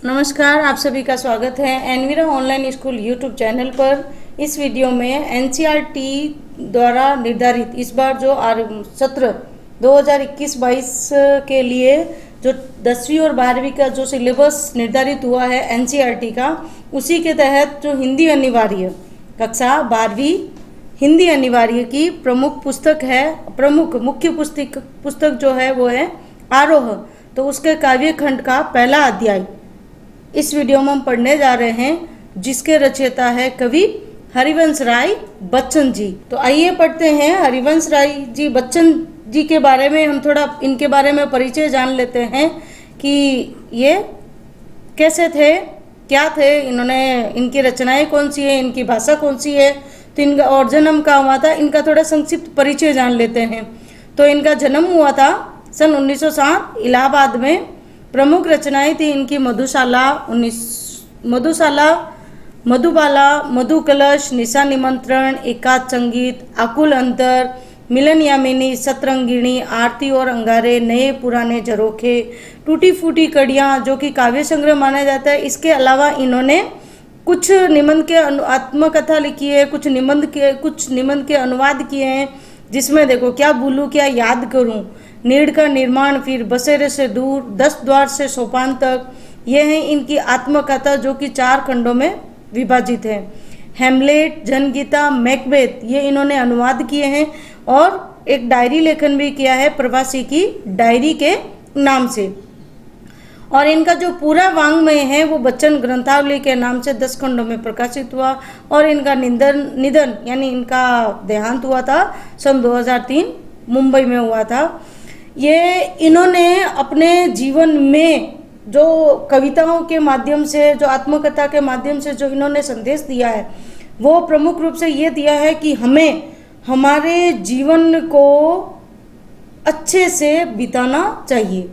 नमस्कार, आप सभी का स्वागत है Envira online school YouTube channel पर। इस वीडियो में एनसीईआरटी द्वारा निर्धारित इस बार जो सत्र 2021-22 के लिए जो 10वीं और 12वीं का जो सिलेबस निर्धारित हुआ है एनसीईआरटी का, उसी के तहत जो हिंदी अनिवार्य कक्षा 12वीं हिंदी अनिवार्य की प्रमुख पुस्तक है, मुख्य पुस्तक जो है वो है आरोह। तो उसके काव्य खंड का पहला अध्याय इस वीडियो में हम पढ़ने जा रहे हैं, जिसके रचयिता है कवि हरिवंश राय बच्चन जी। तो आइए पढ़ते हैं हरिवंश राय जी बच्चन जी के बारे में। हम थोड़ा इनके बारे में परिचय जान लेते हैं कि ये कैसे थे, क्या थे, इनकी रचनाएं कौन सी है, इनकी भाषा कौन सी है, तो इनका और जन्म कहाँ हुआ था, इनका थोड़ा संक्षिप्त परिचय जान लेते हैं। तो इनका जन्म हुआ था सन 1907 इलाहाबाद में। प्रमुख रचनाएं थी इनकी मधुबाला, मधु कलश, निशा निमंत्रण, एकाद संगीत, आकुल अंतर, मिलन यामिनी, सतरंगिणी, आरती और अंगारे, नए पुराने झरोखे, टूटी फूटी कड़ियाँ, जो कि काव्य संग्रह माना जाता है। इसके अलावा इन्होंने कुछ निबंध के आत्मकथा लिखी है, कुछ निबंध के अनुवाद किए हैं, जिसमें देखो क्या भूलूं क्या याद करूं, नीड़ का निर्माण, फिर बसेरे से दूर, 10 द्वार से सोपान तक, ये है इनकी आत्मकथा जो कि 4 खंडों में विभाजित है। हेमलेट, जनगीता, मैकबेथ, ये इन्होंने अनुवाद किए हैं और एक डायरी लेखन भी किया है प्रवासी की डायरी के नाम से। और इनका जो पूरा वाङ्मय है वो बच्चन ग्रंथावली के नाम से 10 खंडों में प्रकाशित हुआ। और इनका निधन यानी इनका देहांत हुआ था सन 2003 मुंबई में हुआ था। ये इन्होंने अपने जीवन में जो कविताओं के माध्यम से, जो आत्मकथा के माध्यम से जो इन्होंने संदेश दिया है, वो प्रमुख रूप से ये दिया है कि हमें हमारे जीवन को अच्छे से बिताना चाहिए।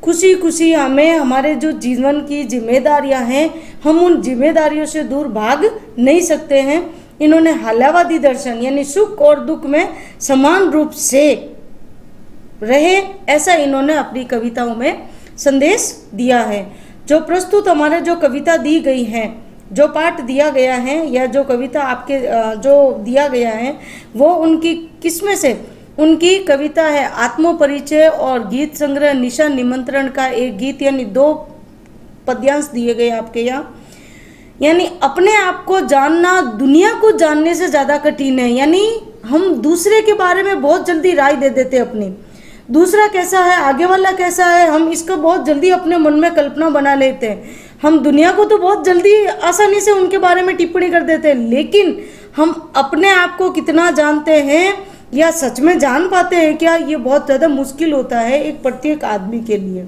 खुशी खुशी हमें हमारे जो जीवन की जिम्मेदारियां हैं, हम उन जिम्मेदारियों से दूर भाग नहीं सकते हैं। इन्होंने हालावादी दर्शन यानी सुख और दुख में समान रूप से रहे, ऐसा इन्होंने अपनी कविताओं में संदेश दिया है। जो प्रस्तुत हमारे जो कविता दी गई है, जो पाठ दिया गया है या जो कविता आपके जो दिया गया है, वो उनकी किसमें से उनकी कविता है आत्मपरिचय और गीत संग्रह निशा निमंत्रण का एक गीत, यानी 2 पद्यांश दिए गए आपके यहाँ। यानी अपने आप को जानना दुनिया को जानने से ज़्यादा कठिन है। यानी हम दूसरे के बारे में बहुत जल्दी राय दे देते अपनी, दूसरा कैसा है, आगे वाला कैसा है, हम इसको बहुत जल्दी अपने मन में कल्पना बना लेते हैं। हम दुनिया को तो बहुत जल्दी आसानी से उनके बारे में टिप्पणी कर देते हैं, लेकिन हम अपने आप को कितना जानते हैं या सच में जान पाते हैं क्या, ये बहुत ज़्यादा मुश्किल होता है एक प्रत्येक आदमी के लिए।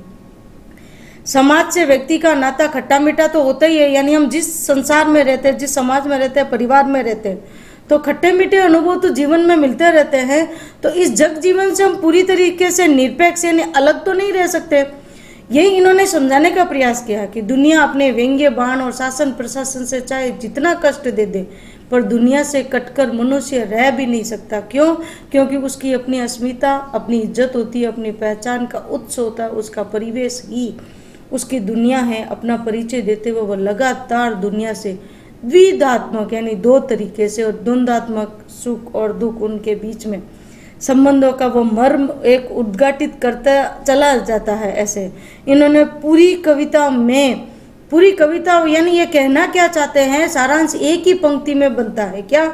समाज से व्यक्ति का नाता खट्टा मीठा तो होता ही है। यानी हम जिस संसार में रहते हैं, जिस समाज में रहते हैं, परिवार में रहते हैं, तो खट्टे मीठे अनुभव तो जीवन में मिलते रहते हैं। तो इस जग जीवन से हम पूरी तरीके से निरपेक्ष यानी अलग तो नहीं रह सकते। यही इन्होंने समझाने का प्रयास किया कि दुनिया अपने व्यंग्य बाण और शासन प्रशासन से चाहे जितना कष्ट दे दे, पर दुनिया से कटकर मनुष्य रह भी नहीं सकता। क्यों? क्योंकि उसकी अपनी अस्मिता, अपनी इज्जत होती है, अपनी पहचान का उत्स होता है, उसका परिवेश ही उसकी दुनिया है। अपना परिचय देते हुए वह लगातार दुनिया से द्विधात्मक यानी 2 तरीके से और द्वंद्वात्मक सुख और दुख उनके बीच में संबंधों का वो मर्म एक उद्घाटित करता चला जाता है। ऐसे इन्होंने पूरी कविता यानी ये कहना क्या चाहते हैं, सारांश एक ही पंक्ति में बनता है क्या,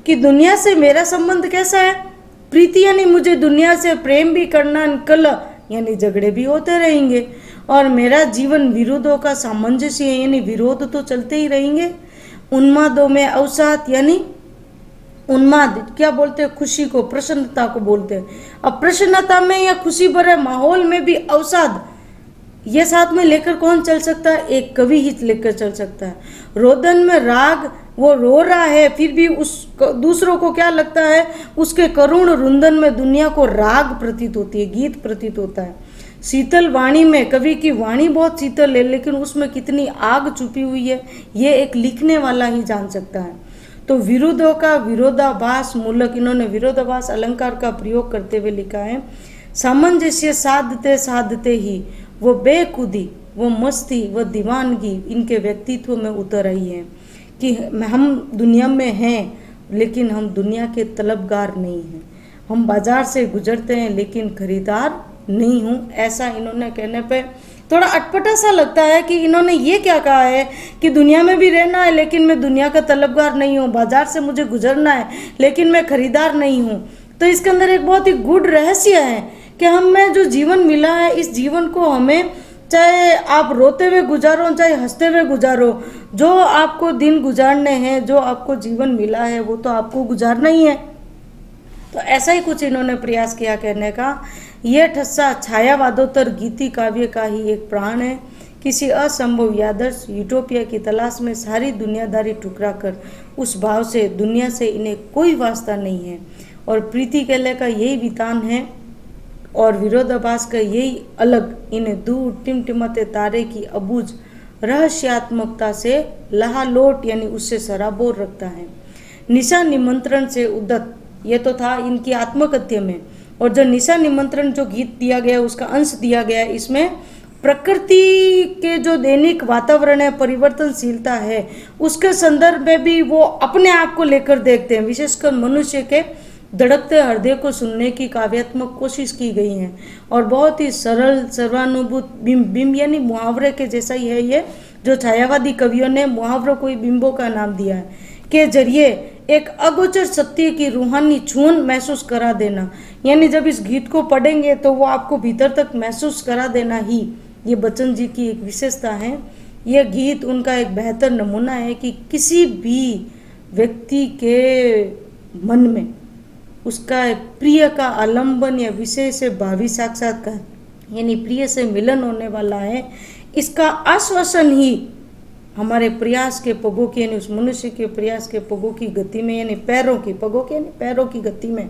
कि दुनिया से मेरा संबंध कैसा है, प्रीति यानी मुझे दुनिया से प्रेम भी करना, कलह यानी झगड़े भी होते रहेंगे, और मेरा जीवन विरोधों का सामंजस्य है यानी विरोध तो चलते ही रहेंगे। उन्मादों में अवसाद यानी उन्माद क्या बोलते हैं, खुशी को, प्रसन्नता को बोलते हैं। अब प्रसन्नता में या खुशी भरे माहौल में भी अवसाद, ये साथ में लेकर कौन चल सकता है, एक कवि ही लेकर चल सकता है। रोदन में राग, वो रो रहा है, फिर भी उस दूसरों को क्या लगता है, उसके करुण रुंदन में दुनिया को राग प्रतीत होती है, गीत प्रतीत होता है। शीतल वाणी में, कवि की वाणी बहुत शीतल है, लेकिन उसमें कितनी आग छुपी हुई है, ये एक लिखने वाला ही जान सकता है। तो विरोधों का विरोधाभास मूलक इन्होंने विरोधाभास अलंकार का प्रयोग करते हुए लिखा है। सामंजस्य साधते साधते ही वो बेखुदी वो मस्ती व दीवानगी इनके व्यक्तित्व में उतर आई है कि हम दुनिया में हैं लेकिन हम दुनिया के तलबगार नहीं हैं। हम बाजार से गुजरते हैं लेकिन खरीदार नहीं हूँ। ऐसा इन्होंने कहने पे थोड़ा अटपटा सा लगता है कि इन्होंने ये क्या कहा है कि दुनिया में भी रहना है लेकिन मैं दुनिया का तलबगार नहीं हूँ, बाजार से मुझे गुजरना है लेकिन मैं खरीदार नहीं हूँ। तो इसके अंदर एक बहुत ही गूढ़ रहस्य है कि हमें जो जीवन मिला है इस जीवन को हमें, चाहे आप रोते हुए गुजारो चाहे हंसते हुए गुजारो, जो आपको दिन गुजारने हैं, जो आपको जीवन मिला है वो तो आपको गुजारना ही है। तो ऐसा ही कुछ इन्होंने प्रयास किया कहने का। यह ठस्सा छायावादोत्तर गीति काव्य का ही एक प्राण है। किसी असंभव यादर्श यूटोपिया की तलाश में सारी दुनियादारी ठुकरा कर उस भाव से दुनिया से इन्हें कोई वास्ता नहीं है। और प्रीति केले का यही वितान है और विरोधाभास का यही अलग इन्हें दूर टिमटिमाते तारे की अबूझ रहस्यात्मकता से लहालोट यानी उससे सराबोर रखता है। निशा निमंत्रण से उद्दत, ये तो था इनकी आत्मकथ्य में। और जो निशा निमंत्रण जो गीत दिया गया उसका अंश दिया गया, इसमें प्रकृति के जो दैनिक वातावरण है, परिवर्तनशीलता है, उसके संदर्भ में भी वो अपने आप को लेकर देखते हैं। विशेषकर मनुष्य के धड़कते हृदय को सुनने की काव्यात्मक कोशिश की गई है और बहुत ही सरल सर्वानुभूत बिंब यानी मुहावरे के जैसा ही है ये, जो छायावादी कवियों ने मुहावरों को ही बिंबों का नाम दिया है, के जरिए एक अगोचर सत्य की रूहानी छून महसूस करा देना। यानी जब इस गीत को पढ़ेंगे तो वो आपको भीतर तक महसूस करा देना ही ये बच्चन जी की एक विशेषता है। यह गीत उनका एक बेहतर नमूना है कि किसी भी व्यक्ति के मन में उसका प्रिय का आलंबन या विषय से भावी साक्षात्कार यानी प्रिय से मिलन होने वाला है, इसका आश्वासन ही हमारे प्रयास के पगों की यानी उस मनुष्य के प्रयास के पगों की गति में यानी पैरों की पगों के यानी पैरों की गति में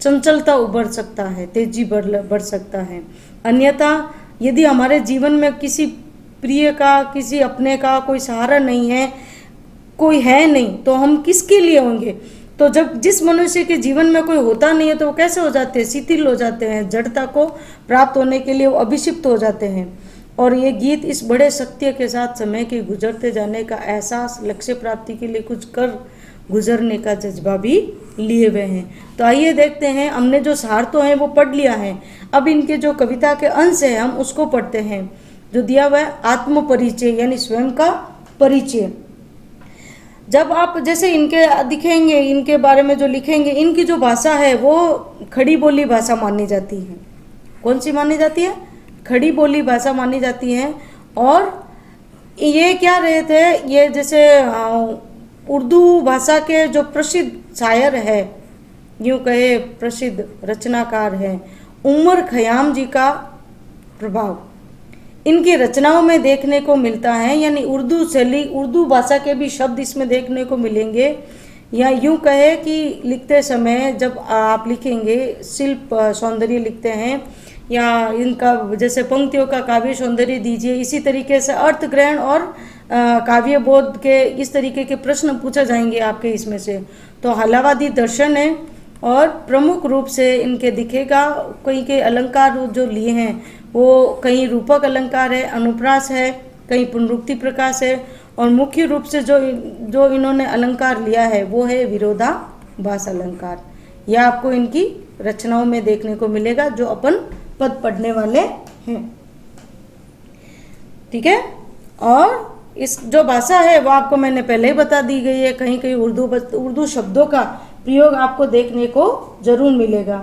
चंचलता उभर सकता है, तेजी बढ़ सकता है। अन्यथा यदि हमारे जीवन में किसी प्रिय का, किसी अपने का कोई सहारा नहीं है, कोई है नहीं, तो हम किसके लिए होंगे। तो जब जिस मनुष्य के जीवन में कोई होता नहीं है तो वो कैसे हो जाते हैं, शिथिल हो जाते हैं, जड़ता को प्राप्त होने के लिए वो अभिषिक्त हो जाते हैं। और ये गीत इस बड़े सत्य के साथ समय के गुजरते जाने का एहसास, लक्ष्य प्राप्ति के लिए कुछ कर गुजरने का जज्बा भी लिए हुए हैं। तो आइए देखते हैं, हमने जो सार तो है वो पढ़ लिया है, अब इनके जो कविता के अंश है हम उसको पढ़ते हैं। जो दिया हुआ है आत्म परिचय यानी स्वयं का परिचय। जब आप जैसे इनके दिखेंगे, इनके बारे में जो लिखेंगे, इनकी जो भाषा है वो खड़ी बोली भाषा मानी जाती है। कौन सी मानी जाती है? खड़ी बोली भाषा मानी जाती है। और ये क्या रहे थे, ये जैसे उर्दू भाषा के जो प्रसिद्ध शायर है, यूँ कहे प्रसिद्ध रचनाकार है, उमर खयाम जी का प्रभाव इनकी रचनाओं में देखने को मिलता है। यानी उर्दू शैली, उर्दू भाषा के भी शब्द इसमें देखने को मिलेंगे। या यूँ कहे कि लिखते समय जब आप लिखेंगे, शिल्प सौंदर्य लिखते हैं या इनका जैसे पंक्तियों का काव्य सौंदर्य दीजिए, इसी तरीके से अर्थ ग्रहण और काव्य बोध के इस तरीके के प्रश्न पूछे जाएंगे आपके इसमें से। तो हलावादी दर्शन है और प्रमुख रूप से इनके दिखेगा कई के अलंकार जो लिए हैं वो कहीं रूपक अलंकार है, अनुप्रास है, कहीं पुनरुक्ति प्रकाश है, और मुख्य रूप से जो इन्होंने अलंकार लिया है वो है विरोधाभास अलंकार। यह आपको इनकी रचनाओं में देखने को मिलेगा जो अपन पद पढ़ने वाले हैं। ठीक है। और इस जो भाषा है वो आपको मैंने पहले ही बता दी गई है। कहीं कहीं उर्दू शब्दों का प्रयोग आपको देखने को जरूर मिलेगा।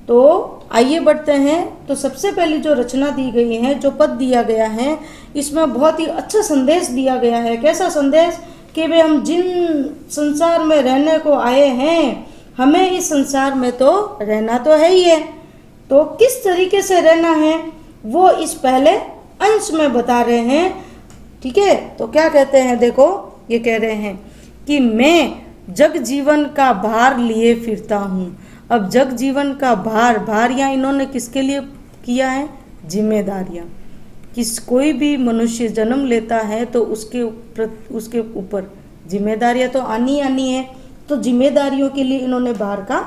तो आइए बढ़ते हैं। तो सबसे पहली जो रचना दी गई है, जो पद दिया गया है, इसमें बहुत ही अच्छा संदेश दिया गया है। कैसा संदेश? कि वे हम जिन संसार में रहने को आए हैं, हमें इस संसार में तो रहना तो है ही है, तो किस तरीके से रहना है वो इस पहले अंश में बता रहे हैं। ठीक है। तो क्या कहते हैं, देखो ये कह रहे हैं कि मैं जग जीवन का भार लिए फिरता हूँ। अब जग जीवन का भार यहाँ इन्होंने किसके लिए किया है? जिम्मेदारियाँ। कोई भी मनुष्य जन्म लेता है तो उसके ऊपर जिम्मेदारियाँ तो आनी है। तो जिम्मेदारियों के लिए इन्होंने भार का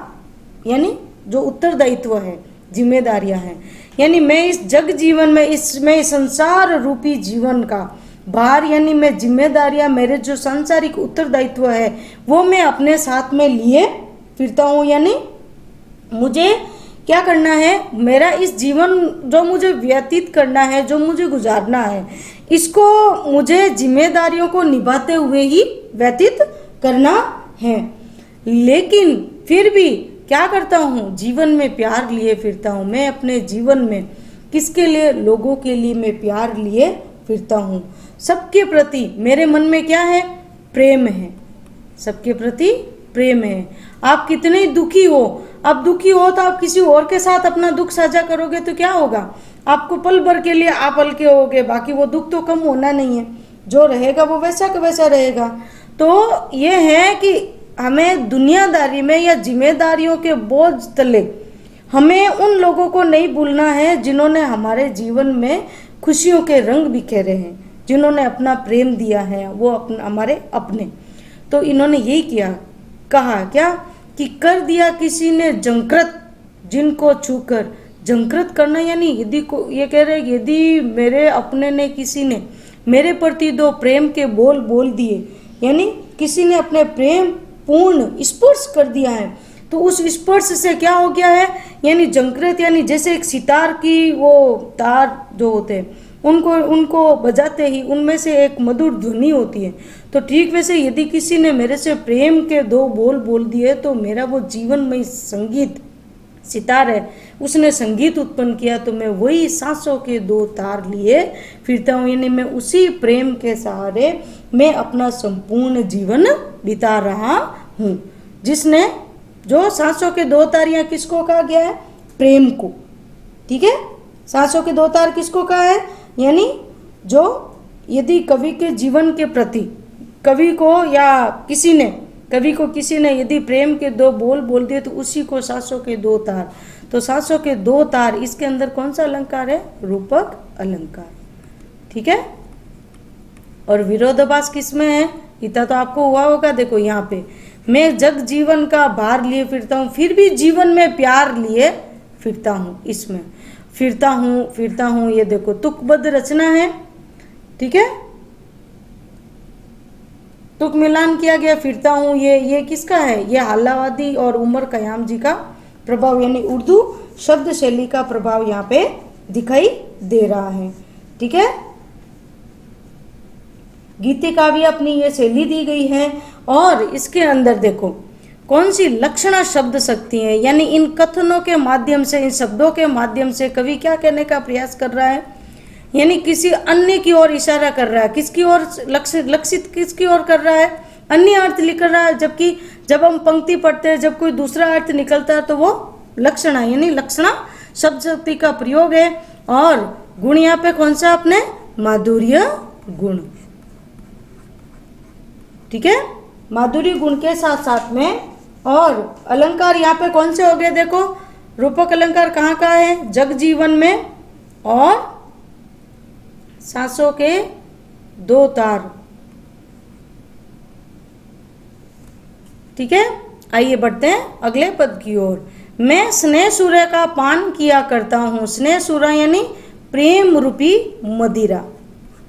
यानी जो उत्तरदायित्व है, जिम्मेदारियाँ हैं, यानी मैं इस जग जीवन में, इसमें संसार रूपी जीवन का भार यानी मैं जिम्मेदारियां, मेरे जो सांसारिक उत्तरदायित्व है वो मैं अपने साथ में लिए फिरता हूँ। यानी मुझे क्या करना है, मेरा इस जीवन जो मुझे व्यतीत करना है, जो मुझे गुजारना है, इसको मुझे जिम्मेदारियों को निभाते हुए ही व्यतीत करना है। लेकिन फिर भी क्या करता हूँ, जीवन में प्यार लिए फिरता हूँ। मैं अपने जीवन में किसके लिए, लोगों के लिए मैं प्यार लिए फिरता हूँ। सबके प्रति मेरे मन में क्या है, प्रेम है, सबके प्रति प्रेम है। आप कितने दुखी हो, आप दुखी हो तो आप किसी और के साथ अपना दुख साझा करोगे तो क्या होगा, आपको पल भर के लिए आप हल्के होगे, बाकी वो दुख तो कम होना नहीं है, जो रहेगा वो वैसा का वैसा रहेगा। तो ये है कि हमें दुनियादारी में या जिम्मेदारियों के बोझ तले हमें उन लोगों को नहीं भूलना है जिन्होंने हमारे जीवन में खुशियों के रंग बिखेरे हैं, जिन्होंने अपना प्रेम दिया है, वो हमारे अपने। तो इन्होंने यही किया, कहा क्या कि कर दिया किसी ने जंकृत जिनको छूकर। जंकृत करना यानी यदि को ये कह रहे यदि मेरे अपने ने, किसी ने मेरे प्रति दो प्रेम के बोल बोल दिए, यानी किसी ने अपने प्रेम पूर्ण स्पर्श कर दिया है, तो उस स्पर्श से क्या हो गया है, यानी जंकृत यानी जैसे एक सितार की वो तार जो होते हैं उनको बजाते ही उनमें से एक मधुर ध्वनि होती है। तो ठीक वैसे यदि किसी ने मेरे से प्रेम के दो बोल बोल दिए तो मेरा वो जीवन में संगीत सितार है, उसने संगीत उत्पन्न किया, तो मैं वही सांसों के दो तार लिए फिरता हूँ। यानी मैं उसी प्रेम के सहारे मैं अपना संपूर्ण जीवन बिता रहा हूँ। जिसने जो सांसों के दो तार यहाँ किसको कहा गया है, प्रेम को। ठीक है, सांसों के दो तार किसको कहा है, यानी जो यदि कवि के जीवन के प्रति कवि को या किसी ने, कवि को किसी ने यदि प्रेम के दो बोल बोल दिए तो उसी को सांसों के दो तार। तो सांसों के दो तार, इसके अंदर कौन सा अलंकार है, रूपक अलंकार। ठीक है, और विरोधाभास किसमें है, इतना तो आपको हुआ होगा। देखो यहाँ पे मैं जग जीवन का भार लिए फिरता हूँ, फिर भी जीवन में प्यार लिए फिरता हूँ। इसमें फिरता हूँ ये देखो तुकबद्ध रचना है। ठीक है, तुक मिलान किया गया, फिरता हूँ ये किसका है, ये हालावादी और उमर कयाम जी का प्रभाव, यानी उर्दू शब्द शैली का प्रभाव यहाँ पे दिखाई दे रहा है। ठीक है, गीति काव्य अपनी ये शैली दी गई है। और इसके अंदर देखो कौन सी लक्षणा शब्द शक्ति है, यानी इन कथनों के माध्यम से, इन शब्दों के माध्यम से कवि क्या कहने का प्रयास कर रहा है, यानी किसी अन्य की ओर इशारा कर रहा है। किसकी ओर लक्षित किसकी ओर कर रहा है, अन्य अर्थ लिख रहा है। जबकि जब हम पंक्ति पढ़ते हैं, जब कोई दूसरा अर्थ निकलता है तो वो लक्षणा, यानी लक्षणा शब्द शक्ति का प्रयोग है। और गुण यहाँ पे कौन सा, अपने माधुर्य गुण। ठीक है, माधुर्य गुण के साथ साथ में और अलंकार यहाँ पे कौन से हो गए, देखो रूपक अलंकार कहाँ का है, जग जीवन में और सांसों के दो तार। ठीक है, आइए बढ़ते हैं अगले पद की ओर। मैं स्नेह सूर्य का पान किया करता हूँ। स्नेह सूर्य यानी प्रेम रूपी मदिरा,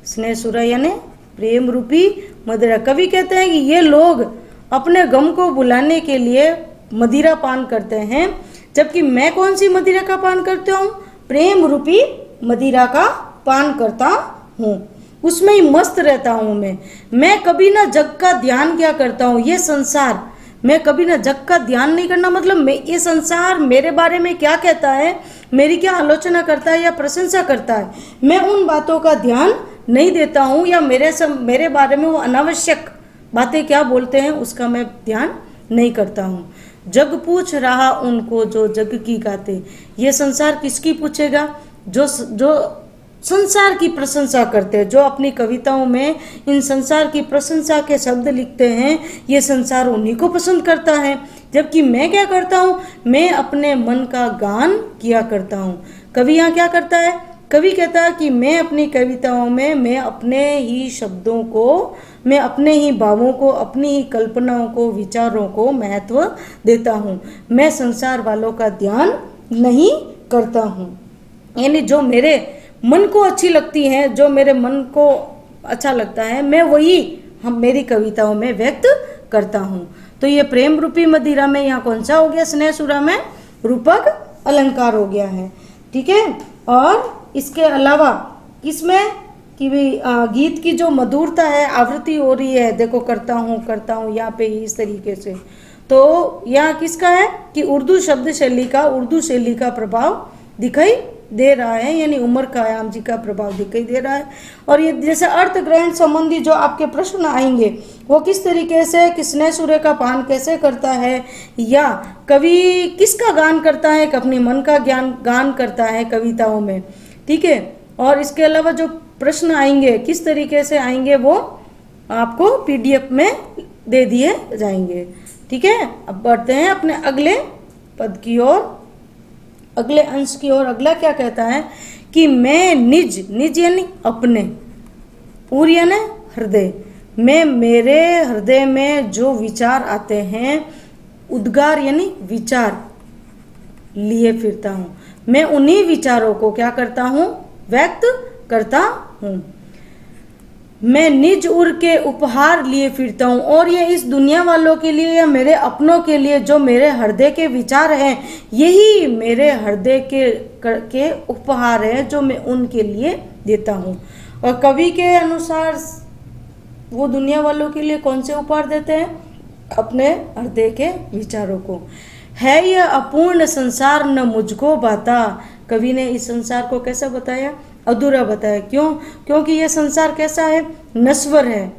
स्नेह सूर्य यानी प्रेम रूपी मदिरा। कवि कहते हैं कि ये लोग अपने गम को भुलाने के लिए मदिरा पान करते हैं, जबकि मैं कौन सी मदिरा का पान करता हूँ, प्रेम रूपी मदिरा का पान करता हूँ, उसमें ही मस्त रहता हूँ। मैं कभी ना जग का ध्यान क्या करता हूँ, ये संसार, मैं कभी ना जग का ध्यान नहीं करना, मतलब मैं ये संसार मेरे बारे में क्या कहता है, मेरी क्या आलोचना करता है या प्रशंसा करता है, मैं उन बातों का ध्यान नहीं देता हूँ, या मेरे बारे में वो अनावश्यक बातें क्या बोलते हैं उसका मैं ध्यान नहीं करता हूँ। जग पूछ रहा उनको जो जग की गाते, ये संसार किसकी पूछेगा, जो संसार की प्रशंसा करते हैं, जो अपनी कविताओं में इन संसार की प्रशंसा के शब्द लिखते हैं, ये संसार उन्हीं को पसंद करता है। जबकि मैं क्या करता हूँ, मैं अपने मन का गान किया करता हूँ। कवि यहाँ क्या करता है, कवि कहता है कि मैं अपनी कविताओं में मैं अपने ही शब्दों को, मैं अपने ही भावों को, अपनी ही कल्पनाओं को, विचारों को महत्व देता हूँ, मैं संसार वालों का ध्यान नहीं करता हूँ। यानी जो मेरे मन को अच्छी लगती हैं, जो मेरे मन को अच्छा लगता है, मैं वही हम मेरी कविताओं में व्यक्त करता हूँ। तो ये प्रेम रूपी मदिरा में यहाँ कौन सा हो गया? स्नेह सुरा में रूपक अलंकार हो गया है। ठीक है। और इसके अलावा इसमें कि भी गीत की जो मधुरता है, आवृत्ति हो रही है, देखो करता हूँ यहाँ पे इस तरीके से। तो यहाँ किसका है कि उर्दू शब्द शैली का, उर्दू शैली का प्रभाव दिखाई दे रहा है, यानी उमर खयाम जी का प्रभाव दिखाई दे रहा है। और ये जैसे अर्थ ग्रहण संबंधी जो आपके प्रश्न आएंगे वो किस तरीके से, किसने सूर्य का पान कैसे करता है, या कवि किसका गान करता है, अपने मन का गान करता है कविताओं में। ठीक है। और इसके अलावा जो प्रश्न आएंगे किस तरीके से आएंगे वो आपको PDF में दे दिए जाएंगे। ठीक है। अब बढ़ते हैं अपने अगले पद की ओर, अगले अंश की ओर। अगला क्या कहता है कि मैं निज यानी अपने, पूरी यानी हृदय, मैं मेरे हृदय में जो विचार आते हैं, उद्गार यानी विचार लिए फिरता हूँ। मैं उन्हीं विचारों को क्या करता हूँ? व्यक्त करता हूँ। मैं निज उर के उपहार लिए फिरता हूँ, और ये इस दुनिया वालों के लिए या मेरे अपनों के लिए जो मेरे हृदय के विचार हैं, यही मेरे हृदय के उपहार हैं जो मैं उनके लिए देता हूँ। और कवि के अनुसार वो दुनिया वालों के लिए कौन से उपहार देते हैं? अपने हृदय के विचारों को। है यह अपूर्ण संसार न मुझको बाता, कवि ने इस संसार को कैसा बताया? अधूरा बताया। क्यों? क्योंकि ये संसार कैसा है? नश्वर है,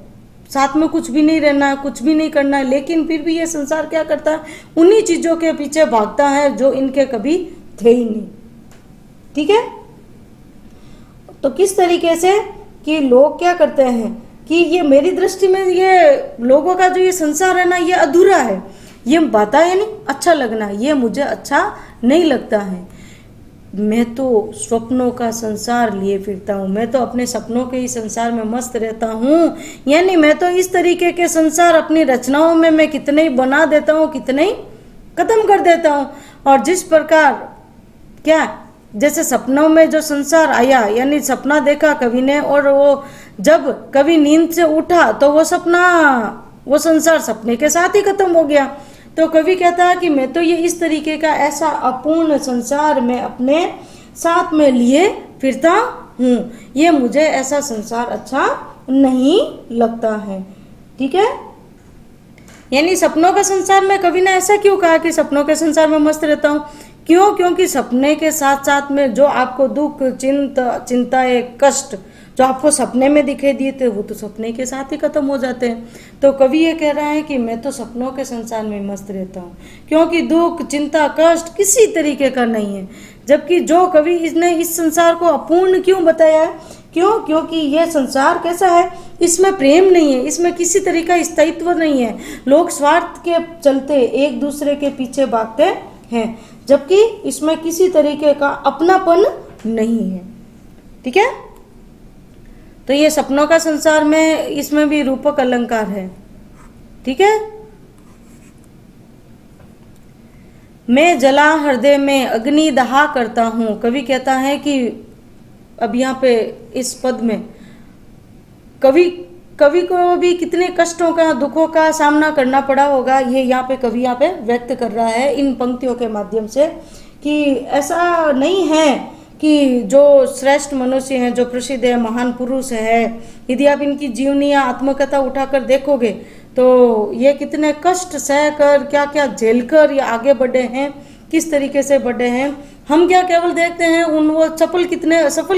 साथ में कुछ भी नहीं रहना, कुछ भी नहीं करना, लेकिन फिर भी ये संसार क्या करता है? उन्हीं चीजों के पीछे भागता है जो इनके कभी थे ही नहीं। ठीक है। तो किस तरीके से कि लोग क्या करते हैं कि ये मेरी दृष्टि में ये लोगों का जो ये संसार है ना, ये अधूरा है, ये बाता यानी अच्छा लगना, ये मुझे अच्छा नहीं लगता है। मैं तो स्वप्नों का संसार लिए फिरता हूँ, मैं तो अपने सपनों के ही संसार में मस्त रहता हूँ। यानी मैं तो इस तरीके के संसार अपनी रचनाओं में मैं कितने ही बना देता हूँ, कितने ही खत्म कर देता हूँ। और जिस प्रकार क्या, जैसे सपनों में जो संसार आया, यानी सपना देखा कवि ने, और वो जब कवि नींद से उठा तो वो सपना, वो संसार सपने के साथ ही खत्म हो गया। तो कवि कहता है कि मैं तो ये इस तरीके का ऐसा अपूर्ण संसार में अपने साथ में लिए फिरता हूँ, ये मुझे ऐसा संसार अच्छा नहीं लगता है। ठीक है। यानी सपनों का संसार में कवि ने ऐसा क्यों कहा कि सपनों के संसार में मस्त रहता हूँ? क्यों? क्योंकि सपने के साथ साथ में जो आपको दुख, चिंताएं, कष्ट जो आपको सपने में दिखाई दिए थे, वो तो सपने के साथ ही खत्म हो जाते हैं। तो कवि ये कह रहा है कि मैं तो सपनों के संसार में मस्त रहता हूँ, क्योंकि दुख, चिंता, कष्ट किसी तरीके का नहीं है। जबकि जो कवि इसने इस संसार को अपूर्ण क्यों बताया है? क्यों? क्योंकि यह संसार कैसा है? इसमें प्रेम नहीं है, इसमें किसी तरह का स्थायित्व नहीं है। लोग स्वार्थ के चलते एक दूसरे के पीछे भागते हैं, जबकि इसमें किसी तरीके का अपनापन नहीं है। ठीक है। तो ये सपनों का संसार में इसमें भी रूपक अलंकार है। ठीक है। मैं जला हृदय में अग्नि दहा करता हूँ। कवि कहता है कि अब यहाँ पे इस पद में कवि को भी कितने कष्टों का, दुखों का सामना करना पड़ा होगा, ये यहाँ पे कवि यहाँ पे व्यक्त कर रहा है इन पंक्तियों के माध्यम से। कि ऐसा नहीं है कि जो श्रेष्ठ मनुष्य हैं, जो प्रसिद्ध है, महान पुरुष है, यदि आप इनकी जीवनी या आत्मकथा उठाकर देखोगे तो ये कितने कष्ट सहकर, क्या क्या झेलकर ये आगे बढ़े हैं, किस तरीके से बढ़े हैं। हम क्या केवल देखते हैं उन वो सफल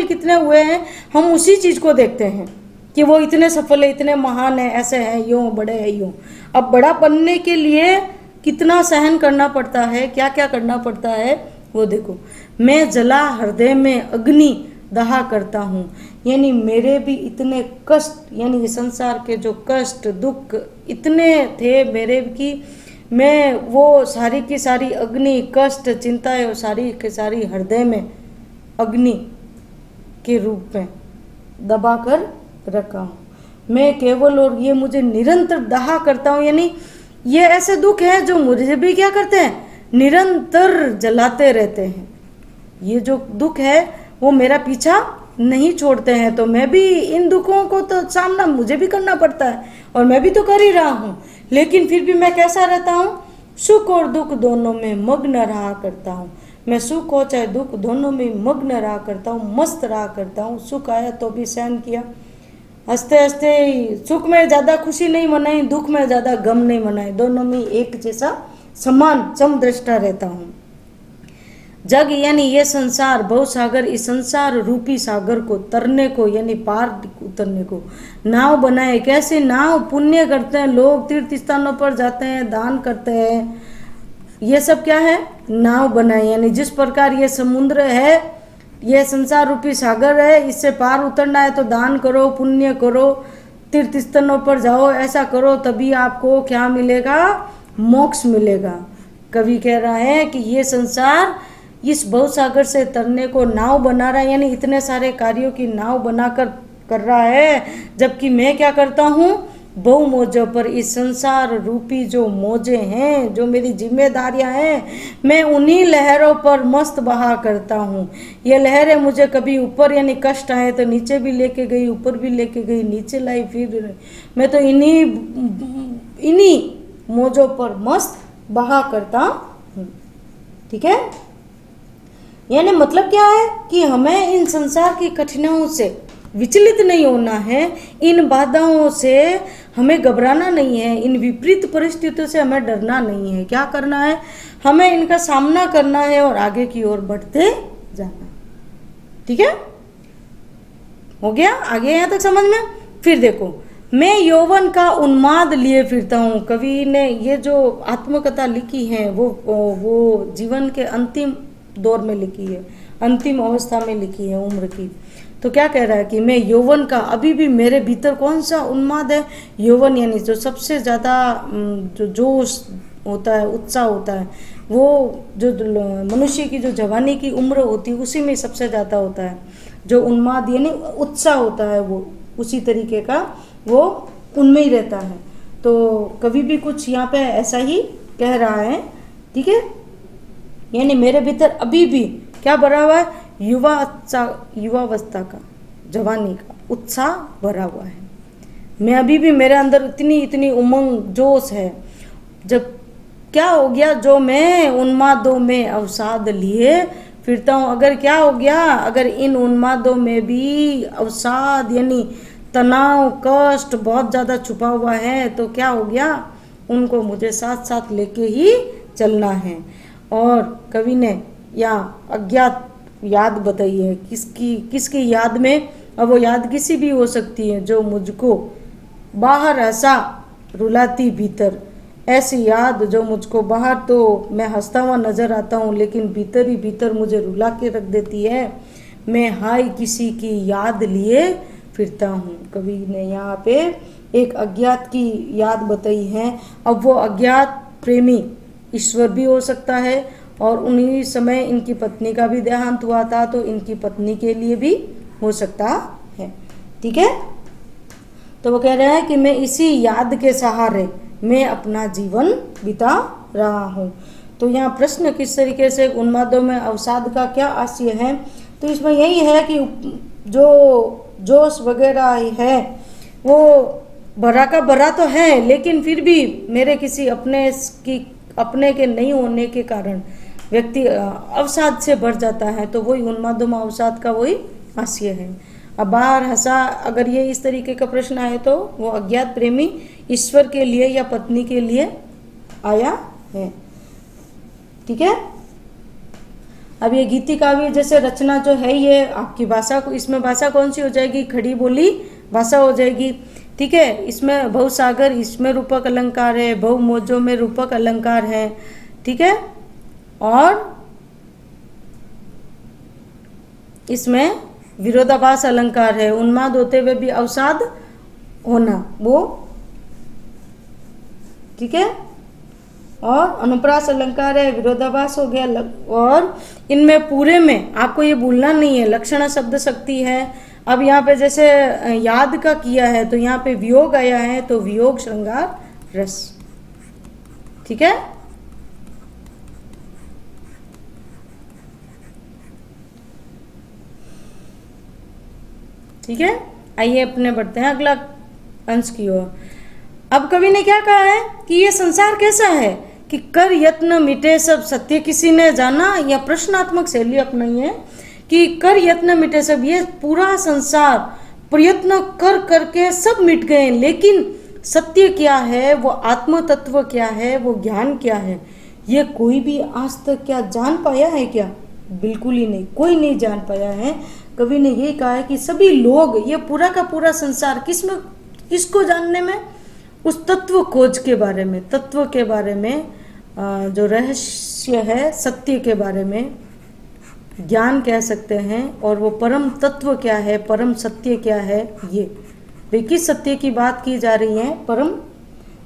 कितने हुए हैं, हम उसी चीज को देखते हैं कि वो इतने सफल है, इतने महान है, ऐसे हैं, यूं बड़े हैं, यूं। अब बड़ा बनने के लिए कितना सहन करना पड़ता है, क्या क्या करना पड़ता है, वो देखो। मैं जला हृदय में अग्नि दहा करता हूँ, यानी मेरे भी इतने कष्ट, यानी संसार के जो कष्ट, दुख इतने थे मेरे की, मैं वो सारी की सारी अग्नि, कष्ट, चिंताएं, वो सारी की सारी हृदय में अग्नि के रूप में दबा कर रखा हूँ। मैं केवल, और ये मुझे निरंतर दहा करता हूँ, यानी ये ऐसे दुख है जो मुझे भी क्या करते हैं, निरंतर जलाते रहते हैं। ये जो दुख है वो मेरा पीछा नहीं छोड़ते हैं, तो मैं भी इन दुखों को तो सामना मुझे भी करना पड़ता है और मैं भी तो कर ही रहा हूँ, लेकिन फिर भी मैं कैसा रहता हूँ, सुख और दुख दोनों में मग्न रहा करता हूँ। मैं सुख हो चाहे दुख दोनों में मग्न रहा करता हूँ, मस्त रहा करता हूँ। सुख आया तो भी सहन किया, हंसते हंसते सुख में ज़्यादा खुशी नहीं मनाई, दुख में ज़्यादा गम नहीं मनाई, दोनों में एक जैसा समान समदृष्टा रहता हूँ। जग यानी ये संसार भवसागर, इस संसार रूपी सागर को तरने को यानी पार उतरने को नाव बनाए। कैसे नाव? पुण्य करते हैं लोग, तीर्थ स्थानों पर जाते हैं, दान करते हैं, ये सब क्या है? नाव बनाए। यानी जिस प्रकार ये समुद्र है, ये संसार रूपी सागर है, इससे पार उतरना है तो दान करो, पुण्य करो, तीर्थ स्थानों पर जाओ, ऐसा करो, तभी आपको क्या मिलेगा? मोक्ष मिलेगा। कवि कह रहा है कि ये संसार इस भवसागर से तरने को नाव बना रहा है, यानी इतने सारे कार्यों की नाव बनाकर कर रहा है, जबकि मैं क्या करता हूँ? बहु मोजों पर, इस संसार रूपी जो मोजे हैं, जो मेरी जिम्मेदारियां हैं, मैं उन्हीं लहरों पर मस्त बहा करता हूँ। ये लहरें मुझे कभी ऊपर यानी कष्ट आए तो नीचे भी लेके गई, ऊपर भी लेके गई, नीचे लाई, फिर मैं तो इन्हीं मोजों पर मस्त बहा करता हूँ। ठीक है, यानी मतलब क्या है कि हमें इन संसार की कठिनाइयों से विचलित नहीं होना है, इन बाधाओं से हमें घबराना नहीं है, इन विपरीत परिस्थितियों से हमें डरना नहीं है। क्या करना है? हमें इनका सामना करना है और आगे की ओर बढ़ते जाना। ठीक है, हो गया? आगे यहाँ तक समझ में? फिर देखो, मैं यौवन का उन्माद लिए फिरता हूँ। कवि ने ये जो आत्मकथा लिखी है वो जीवन के अंतिम दौर में लिखी है, अंतिम अवस्था में लिखी है उम्र की। तो क्या कह रहा है कि मैं यौवन का, अभी भी मेरे भीतर कौन सा उन्माद है? यौवन यानी जो सबसे ज़्यादा जो जोश होता है, उत्साह होता है, वो जो मनुष्य की जो जवानी की उम्र होती है उसी में सबसे ज़्यादा होता है। जो उन्माद यानी उत्साह होता है, वो उसी तरीके का वो उनमें ही रहता है। तो कवि भी कुछ यहाँ पे ऐसा ही कह रहा है। ठीक है, यानी मेरे भीतर अभी भी क्या भरा हुआ है? युवावस्था का, जवानी का उत्साह भरा हुआ है। मैं अभी भी, मेरे अंदर इतनी उमंग जोश है। जब क्या हो गया? जो मैं उन्मादों में अवसाद लिए फिरता हूँ। अगर क्या हो गया? अगर इन उन्मादों में भी अवसाद यानी तनाव, कष्ट बहुत ज़्यादा छुपा हुआ है, तो क्या हो गया? उनको मुझे साथ साथ लेके ही चलना है। और कवि ने यहाँ अज्ञात याद बताई है। किसकी याद में? अब वो याद किसी भी हो सकती है, जो मुझको बाहर हंसा रुलाती भीतर। ऐसी याद जो मुझको बाहर तो मैं हंसता हुआ नजर आता हूँ, लेकिन भीतर ही भीतर मुझे रुला के रख देती है। मैं हाय किसी की याद लिए फिरता हूँ। कवि ने यहाँ पे एक अज्ञात की याद बताई है। अब वो अज्ञात प्रेमी ईश्वर भी हो सकता है, और उन्हीं समय इनकी पत्नी का भी देहांत हुआ था, तो इनकी पत्नी के लिए भी हो सकता है। ठीक है, तो वो कह रहे हैं कि मैं इसी याद के सहारे मैं अपना जीवन बिता रहा हूँ। तो यहाँ प्रश्न किस तरीके से उन्मादों में अवसाद का क्या आशय है? तो इसमें यही है कि जो जोश वगैरह है वो भरा का भरा तो है, लेकिन फिर भी मेरे किसी अपने के नहीं होने के कारण व्यक्ति अवसाद से भर जाता है। तो वही उन्मादों में अवसाद का वही आशय है। अब बाहर हंसा, अगर ये इस तरीके का प्रश्न आए तो वो अज्ञात प्रेमी ईश्वर के लिए या पत्नी के लिए आया है। ठीक है, अब ये गीति काव्य जैसे रचना जो है, ये आपकी भाषा को, इसमें भाषा कौन सी हो जाएगी? खड़ी बोली भाषा हो जाएगी। ठीक है, इसमें भवसागर, इसमें रूपक अलंकार है, बहु मोजों में रूपक अलंकार है। ठीक है, और इसमें विरोधाभास अलंकार है। उन्माद होते हुए भी अवसाद होना वो। ठीक है, और अनुप्रास अलंकार है, विरोधाभास हो गया। और इनमें पूरे में आपको ये भूलना नहीं है, लक्षण शब्द शक्ति है। अब यहाँ पे जैसे याद का किया है, तो यहाँ पे वियोग आया है, तो वियोग श्रृंगार रस। ठीक है, ठीक है, आइए अपने बढ़ते हैं अगला अंश की ओर। अब कवि ने क्या कहा है कि ये संसार कैसा है कि कर यत्न मिटे सब सत्य किसी ने जाना, या प्रश्नात्मक शैली अपनाई है कि कर यत्न मिटे सब, ये पूरा संसार प्रयत्न कर करके सब मिट गए, लेकिन सत्य क्या है, वो आत्म तत्व क्या है, वो ज्ञान क्या है, ये कोई भी आज तक क्या जान पाया है क्या? बिल्कुल ही नहीं, कोई नहीं जान पाया है। कवि ने ये कहा है कि सभी लोग, ये पूरा का पूरा संसार किसको जानने में, उस तत्व खोज के बारे में, तत्व के बारे में, जो रहस्य है, सत्य के बारे में, ज्ञान कह सकते हैं, और वो परम तत्व क्या है, परम सत्य क्या है, ये वे किस सत्य की बात की जा रही है, परम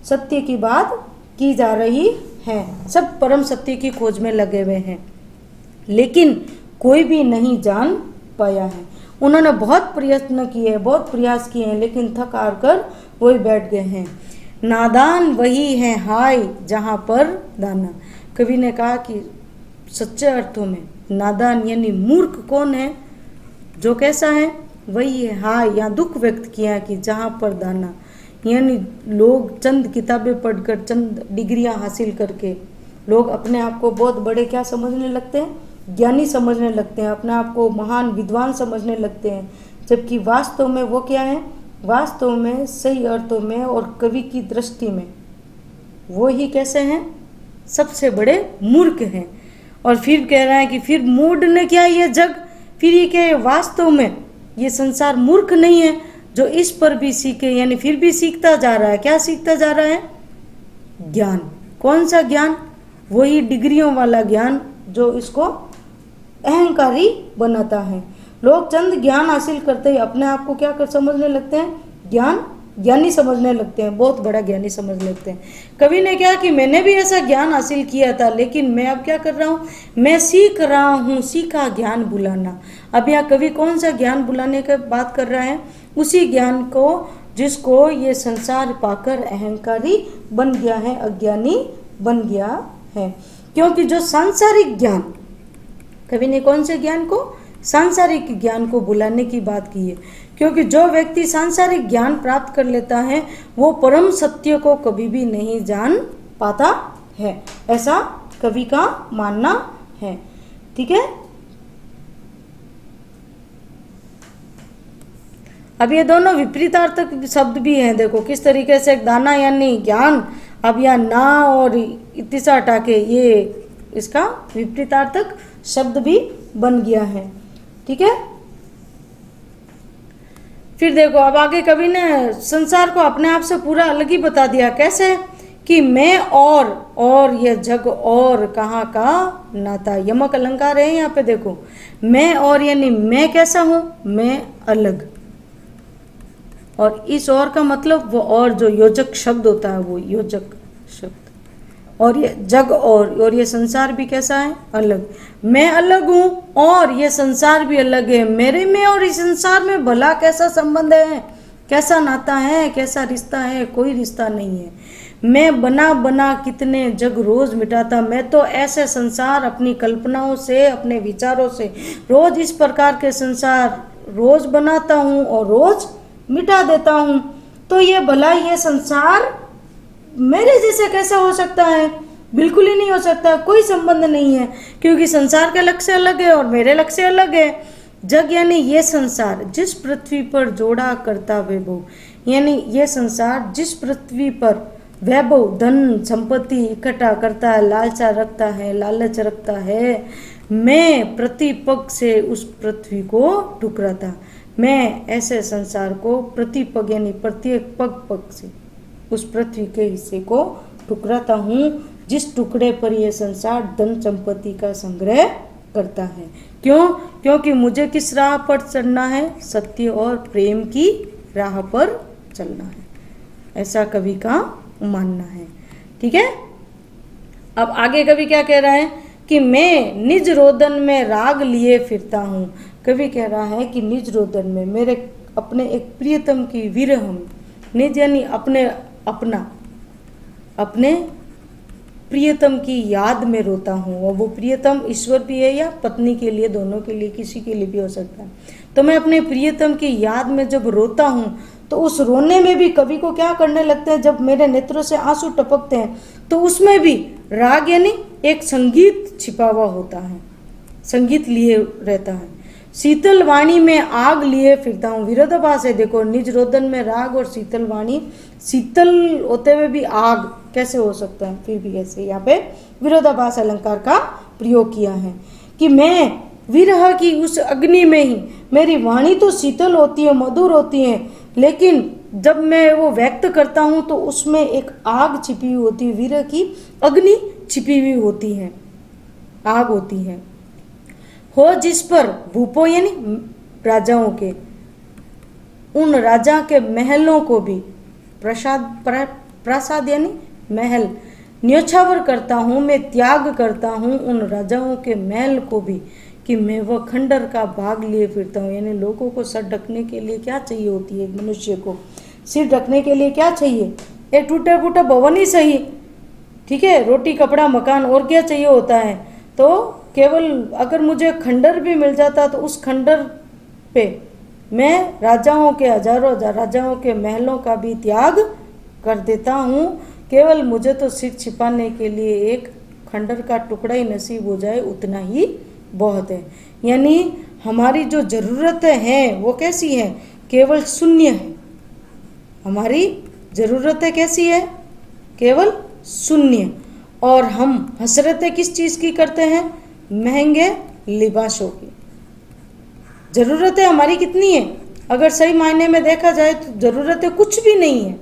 सत्य की बात की जा रही है। सब परम सत्य की खोज में लगे हुए हैं, लेकिन कोई भी नहीं जान पाया है। उन्होंने बहुत प्रयत्न किए, बहुत प्रयास किए हैं, लेकिन थक हार कर वही बैठ गए हैं। नादान वही है हाय जहाँ पर दाना। कवि ने कहा कि सच्चे अर्थों में नादान यानी मूर्ख कौन है, जो कैसा है, वही है हाय, यहाँ दुख व्यक्त किया कि जहाँ पर दाना, यानी लोग चंद किताबें पढ़कर, चंद डिग्रियां हासिल करके लोग अपने आप को बहुत बड़े क्या समझने लगते हैं, ज्ञानी समझने लगते हैं, अपने आप को महान विद्वान समझने लगते हैं, जबकि वास्तव में वो क्या है, वास्तव में सही अर्थों में और कवि की दृष्टि में वो ही कैसे हैं, सबसे बड़े मूर्ख हैं। और फिर कह रहा है कि फिर मूड ने क्या ये जग, फिर ये क्या, वास्तव में ये संसार मूर्ख नहीं है जो इस पर भी सीखे, यानी फिर भी सीखता जा रहा है। क्या सीखता जा रहा है? ज्ञान। कौन सा ज्ञान? वही डिग्रियों वाला ज्ञान जो इसको अहंकारी बनाता है। लोग चंद ज्ञान हासिल करते ही अपने आप को क्या कर समझने लगते हैं, ज्ञानी समझने लगते हैं, बहुत बड़ा ज्ञानी समझ लेते हैं। कवि ने क्या कि मैंने भी ऐसा ज्ञान हासिल किया था, लेकिन मैं अब क्या कर रहा हूँ, मैं सीख रहा हूँ, सीखा ज्ञान बुलाना। अब यहाँ कवि कौन सा ज्ञान बुलाने की बात कर रहा है? उसी ज्ञान को जिसको ये संसार पाकर अहंकारी बन गया है, अज्ञानी बन गया है। क्योंकि जो सांसारिक ज्ञान, कवि ने कौन से ज्ञान को, सांसारिक ज्ञान को बुलाने की बात की है, क्योंकि जो व्यक्ति सांसारिक ज्ञान प्राप्त कर लेता है वो परम सत्य को कभी भी नहीं जान पाता है, ऐसा कवि का मानना है। ठीक है, अब ये दोनों विपरीतार्थक शब्द भी हैं, देखो किस तरीके से, दाना यानी ज्ञान, अब यह ना और इतिसा हटा के ये इसका विपरीतार्थक शब्द भी बन गया है। ठीक है, फिर देखो अब आगे कवि ने संसार को अपने आप से पूरा अलग ही बता दिया। कैसे? कि मैं और ये जग और कहाँ का नाता, यमक अलंकार है यहाँ पे देखो, मैं और यानी मैं कैसा हूँ, मैं अलग, और इस और का मतलब वो और जो योजक शब्द होता है वो योजक शब्द, और ये जग और ये संसार भी कैसा है, अलग। मैं अलग हूँ और ये संसार भी अलग है। मेरे में और इस संसार में भला कैसा संबंध है, कैसा नाता है, कैसा रिश्ता है? कोई रिश्ता नहीं है। मैं बना कितने जग रोज मिटाता, मैं तो ऐसे संसार अपनी कल्पनाओं से, अपने विचारों से रोज इस प्रकार के संसार रोज बनाता हूँ और रोज मिटा देता हूँ। तो ये भला ये संसार मेरे जैसे कैसा हो सकता है? बिल्कुल ही नहीं हो सकता, कोई संबंध नहीं है, क्योंकि संसार का लक्ष्य अलग है और मेरे लक्ष्य अलग है। जग यानी ये संसार जिस पृथ्वी पर जोड़ा करता वैभव, यानी ये संसार जिस पृथ्वी पर वैभव, धन संपत्ति इकट्ठा करता है, लालचा रखता है, लालच रखता है, मैं प्रतिपग से उस पृथ्वी को ठुकराता। मैं ऐसे संसार को प्रतिपग यानी प्रत्येक पग से उस पृथ्वी के हिस्से को ठुकराता हूँ जिस टुकड़े पर यह संसार धन संपत्ति का संग्रह करता है। क्यों? क्योंकि मुझे किस राह पर चलना है? सत्य और प्रेम की राह पर चलना है, ऐसा कवि का मानना है। ठीक है, अब आगे कवि क्या कह रहा है कि मैं निज रोदन में राग लिए फिरता हूँ। कवि कह रहा है कि निज रोदन में, मेरे अपने एक प्रियतम की विरह में, निज यानी अपने, अपना, अपने प्रियतम की याद में रोता हूँ, और वो प्रियतम ईश्वर भी है या पत्नी के लिए, दोनों के लिए, किसी के लिए भी हो सकता है। तो मैं अपने प्रियतम की याद में जब रोता हूँ तो उस रोने में भी कवि को क्या करने लगते हैं, जब मेरे नेत्रों से आंसू टपकते हैं तो उसमें भी राग यानी एक संगीत छिपा हुआ होता है, संगीत लिए रहता है। शीतल वाणी में आग लिए फिरता हूँ, विरोधाभास है। देखो, निज रोदन में राग और शीतल वाणी, शीतल होते हुए भी आग कैसे हो सकता है, फिर भी कैसे, यहाँ पे विरोधाभास अलंकार का प्रयोग किया है कि मैं विरह की उस अग्नि में ही, मेरी वाणी तो शीतल होती है, मधुर होती है, लेकिन जब मैं वो व्यक्त करता हूँ तो उसमें एक आग छिपी हुई होती है, विरह की अग्नि छिपी हुई होती है, आग होती है। हो जिस पर भूपो यानी राजाओं के, उन राजा के महलों को भी, प्रासाद यानी महल, न्योछावर करता हूँ, मैं त्याग करता हूँ उन राजाओं के महल को भी, कि मैं वह खंडर का भाग लिए फिरता हूँ। यानी लोगों को सर ढकने के लिए क्या चाहिए होती है, एक मनुष्य को सिर ढकने के लिए क्या चाहिए, एक टूटा फूटा भवन ही सही, ठीक है, रोटी कपड़ा मकान, और क्या चाहिए होता है। तो केवल अगर मुझे खंडर भी मिल जाता तो उस खंडर पे मैं राजाओं के, हजारों हजार राजाओं के महलों का भी त्याग कर देता हूँ, केवल मुझे तो सिर छिपाने के लिए एक खंडर का टुकड़ा ही नसीब हो जाए, उतना ही बहुत है। यानी हमारी जो ज़रूरतें हैं वो कैसी हैं, केवल शून्य है। हमारी ज़रूरतें कैसी है, केवल शून्य। और हम हसरतें किस चीज़ की करते हैं, महंगे लिबासों की। ज़रूरतें हमारी कितनी है, अगर सही मायने में देखा जाए तो ज़रूरतें कुछ भी नहीं है,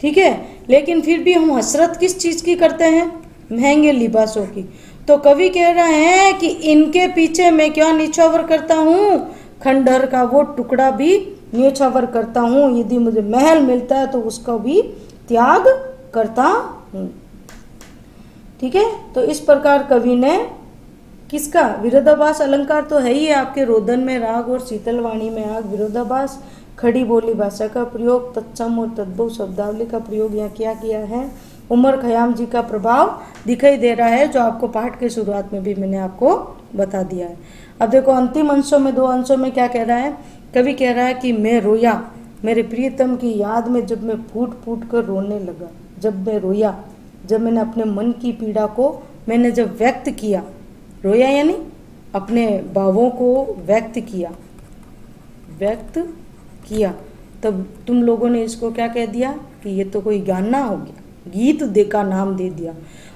ठीक है, लेकिन फिर भी हम हसरत किस चीज़ की करते हैं, महंगे लिबासों की। तो कवि कह रहे हैं कि इनके पीछे मैं क्या न्योछावर करता हूँ, खंडहर का वो टुकड़ा भी न्योछावर करता हूँ, यदि मुझे महल मिलता है तो उसका भी त्याग करता हूँ, ठीक है। तो इस प्रकार कवि ने किसका, विरोधाभास अलंकार तो है ही है आपके, रोदन में राग और शीतल वाणी में आग, विरोधाभास, खड़ी बोली भाषा का प्रयोग, तत्सम और तद्भव शब्दावली का प्रयोग यहाँ किया है। उमर खयाम जी का प्रभाव दिखाई दे रहा है, जो आपको पाठ के शुरुआत में भी मैंने आपको बता दिया है। अब देखो अंतिम अंशों में, दो अंशों में क्या कह रहा है, कवि कह रहा है कि मैं रोया मेरे प्रियतम की याद में, जब मैं फूट फूट कर रोने लगा, जब मैं रोया, जब मैंने अपने मन की पीड़ा को मैंने जब व्यक्त किया, रोया यानी अपने भावों को व्यक्त किया, तब तुम लोगों ने इसको क्या कह दिया कि ये तो कोई गाना हो गया, गीत दे का नाम दे दिया।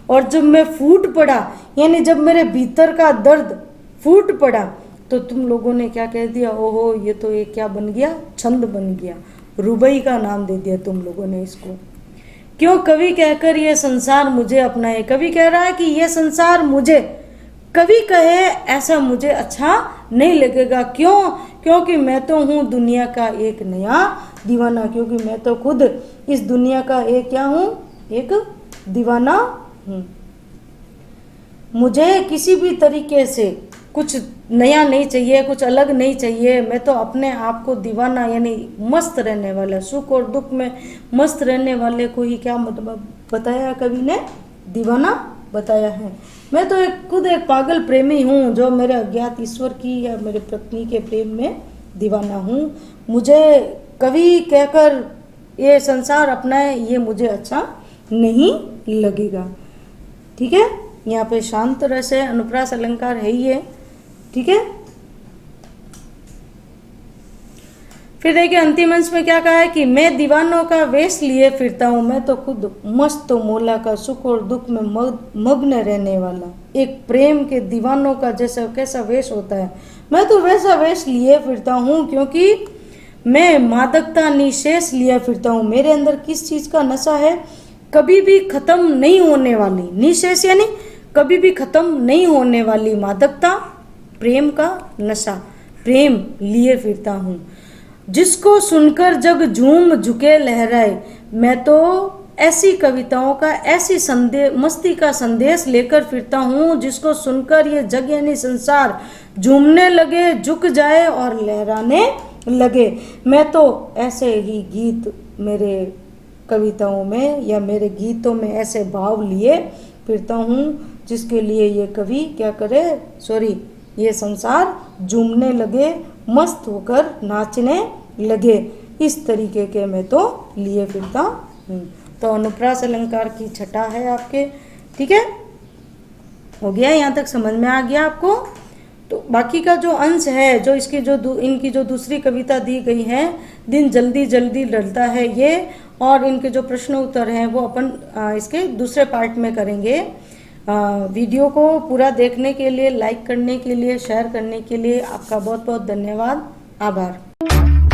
और जब मैं फूट पड़ा, यानी जब मेरे भीतर का दर्द फूट पड़ा, तो तुम लोगों ने क्या कह दिया, ओहो ये तो एक क्या बन गया, छंद बन गया, रुबई का नाम दे दिया तुम लोगों ने इसको। क्यों, कवि कहकर ये संसार मुझे अपनाए। कवि कह रहा है कि ये संसार मुझे, कवि कहे ऐसा मुझे अच्छा नहीं लगेगा। क्यों, क्योंकि मैं तो हूँ दुनिया का एक नया दीवाना, क्योंकि मैं तो खुद इस दुनिया का एक क्या हूँ, एक दीवाना हूँ। मुझे किसी भी तरीके से कुछ नया नहीं चाहिए, कुछ अलग नहीं चाहिए, मैं तो अपने आप को दीवाना यानी मस्त रहने वाला, सुख और दुख में मस्त रहने वाले को ही क्या मतलब बताया कवि ने, दीवाना बताया है। मैं तो खुद एक पागल प्रेमी हूँ, जो मेरे अज्ञात ईश्वर की या मेरे पत्नी के प्रेम में दीवाना हूँ। मुझे कवि कहकर ये संसार अपनाए, ये मुझे अच्छा नहीं लगेगा, ठीक है। यहाँ पे शांत रस है, अनुप्रास अलंकार है ही है, ठीक है। फिर देखिए अंतिम अंश में क्या कहा है कि मैं दीवानों का वेश लिए फिरता हूँ, मैं तो खुद मस्त मौला का सुख और दुख में मग्न रहने वाला, एक प्रेम के दीवानों का जैसा कैसा वेश होता है, मैं तो वैसा वेश लिए फिरता हूँ, क्योंकि मैं मादकता निशेष लिए फिरता हूँ। मेरे अंदर किस चीज़ का नशा है, कभी भी खत्म नहीं होने वाली, निशेष यानी कभी भी खत्म नहीं होने वाली मादकता, प्रेम का नशा, प्रेम लिए फिरता हूँ। जिसको सुनकर जग झूम झुके लहराए, मैं तो ऐसी कविताओं का, ऐसी मस्ती का संदेश लेकर फिरता हूँ, जिसको सुनकर ये जग यानी संसार झूमने लगे, झुक जाए और लहराने लगे। मैं तो ऐसे ही गीत मेरे कविताओं में या मेरे गीतों में ऐसे भाव लिए फिरता हूँ, जिसके लिए ये कवि क्या करे, सॉरी, ये संसार झूमने लगे, मस्त होकर नाचने लगे, इस तरीके के मैं तो लिए फिरता हूँ। तो अनुप्रास अलंकार की छटा है आपके, ठीक है, हो गया, यहाँ तक समझ में आ गया आपको। तो बाकी का जो अंश है, जो इसकी जो इनकी जो दूसरी कविता दी गई है, दिन जल्दी जल्दी ढलता है ये, और इनके जो प्रश्न उत्तर हैं वो अपन इसके दूसरे पार्ट में करेंगे। वीडियो को पूरा देखने के लिए, लाइक करने के लिए, शेयर करने के लिए आपका बहुत बहुत धन्यवाद, आभार।